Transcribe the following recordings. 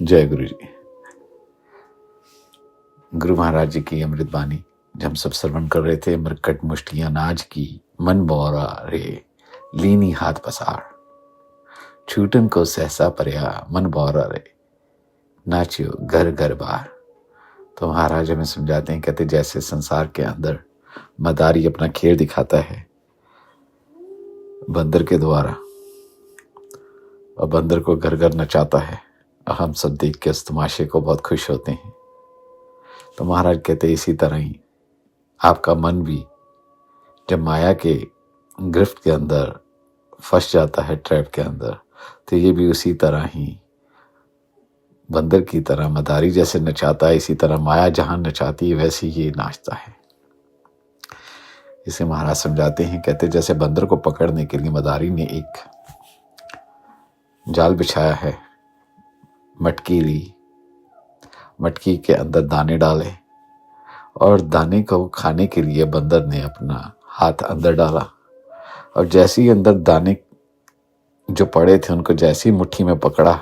जय गुरु जी। गुरु महाराज जी की अमृत बानी जब हम सब श्रवण कर रहे थे। मरकट मुष्टियां नाज की, मन बोरा रे लीनी हाथ पसार, छूटन को सहसा परया मन बोरा रे नाचियो घर घर बार। तो महाराज हमें समझाते हैं, कहते जैसे संसार के अंदर मदारी अपना खेल दिखाता है बंदर के द्वारा और बंदर को घर घर नचाता है, और हम सब देख के उस तमाशे को बहुत खुश होते हैं। तो महाराज कहते इसी तरह ही आपका मन भी जब माया के गिरफ्त के अंदर फंस जाता है, ट्रैप के अंदर, तो ये भी उसी तरह ही बंदर की तरह मदारी जैसे नचाता है, इसी तरह माया जहां नचाती है वैसे ही ये नाचता है। इसे महाराज समझाते हैं, कहते जैसे बंदर को पकड़ने के लिए मदारी ने एक जाल बिछाया है, मटकी ली, मटकी के अंदर दाने डाले और दाने को खाने के लिए बंदर ने अपना हाथ अंदर डाला, और जैसे ही अंदर दाने जो पड़े थे उनको जैसे ही मुट्ठी में पकड़ा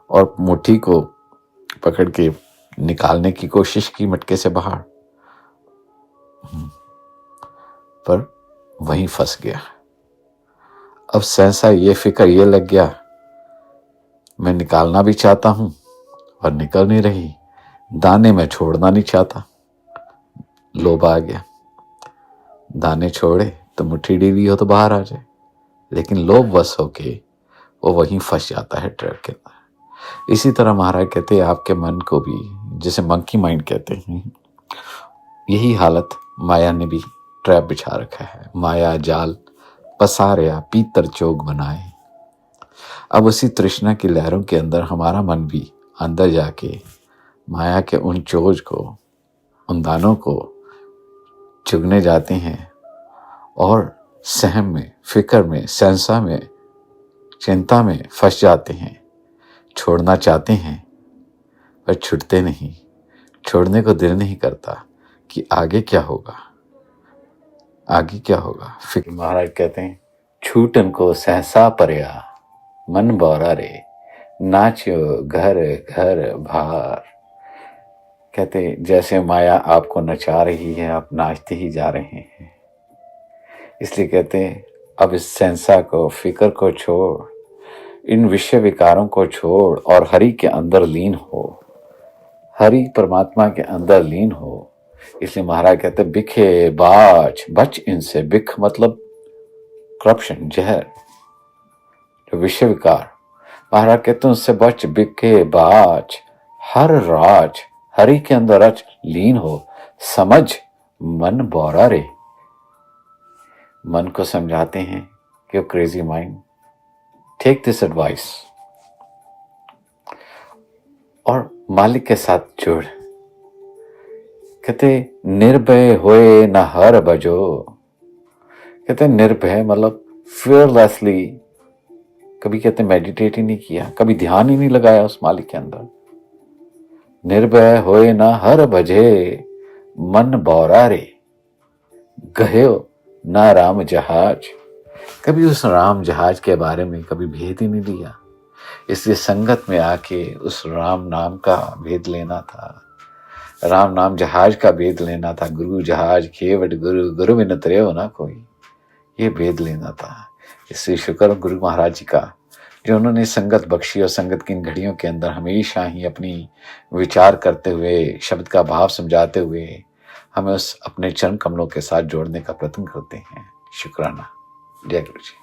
और मुट्ठी को पकड़ के निकालने की कोशिश की मटके से बाहर, पर वहीं फंस गया। अब सहसा ये फिक्र ये लग गया, मैं निकालना भी चाहता हूं और निकल नहीं रही, दाने मैं छोड़ना नहीं चाहता। लोभ आ गया, दाने छोड़े तो मुट्ठी ढीली हो तो बाहर आ जाए, लेकिन लोभ वश होके वो वहीं फंस जाता है ट्रैप के अंदर। इसी तरह महाराज कहते हैं आपके मन को भी, जिसे मंकी माइंड कहते हैं, यही हालत माया ने भी ट्रैप बिछा रखा है। माया जाल पसारया पीतर चोग बनाए। अब उसी तृष्णा की लहरों के अंदर हमारा मन भी अंदर जाके माया के उन चोज को, उन दानों को चुगने जाते हैं और सहम में, फिक्र में, सहसा में, चिंता में फंस जाते हैं। छोड़ना चाहते हैं पर छूटते नहीं, छोड़ने को दिल नहीं करता कि आगे क्या होगा, आगे क्या होगा। फिर महाराज कहते हैं छूटन को सहसा परया मन बोरा रे नाचियो घर घर भार। कहते जैसे माया आपको नचा रही है, आप नाचते ही जा रहे हैं। इसलिए कहते हैं अब इस सेंसा को, फिक्र को छोड़, इन विषय विकारों को छोड़ और हरि के अंदर लीन हो, हरि परमात्मा के अंदर लीन हो। इसलिए महाराज कहते बिखे बाच बच इनसे। बिख मतलब करप्शन, जहर, जो विषय विकार। महाराज कहते हैं उससे बच, बिखे बाच हर राज हरि के अंदर रच लीन हो, समझ मन बोरा रे। मन को समझाते हैं कि crazy mind, take this advice और मालिक के साथ जुड़। कहते निर्भय होए न हर बजो। कहते निर्भय मतलब फियरलेसली, कभी कहते मेडिटेट ही नहीं किया, कभी ध्यान ही नहीं लगाया उस मालिक के अंदर। निर्भय होए न हर बजे मन बोरा रे, गयो ना राम जहाज। कभी उस राम जहाज के बारे में कभी भेद ही नहीं लिया। इसलिए संगत में आके उस राम नाम का भेद लेना था, राम नाम जहाज का भेद लेना था। गुरु जहाज केवट गुरु, गुरु बिन तरयो ना कोई, ये भेद लेना था। इसलिए शुक्र गुरु महाराज जी का, जो उन्होंने संगत बख्शी और संगत की इन घड़ियों के अंदर हमेशा ही अपनी विचार करते हुए, शब्द का भाव समझाते हुए हमें उस अपने चरण कमलों के साथ जोड़ने का प्रयत्न करते हैं। शुक्राना। जय गुरु जी।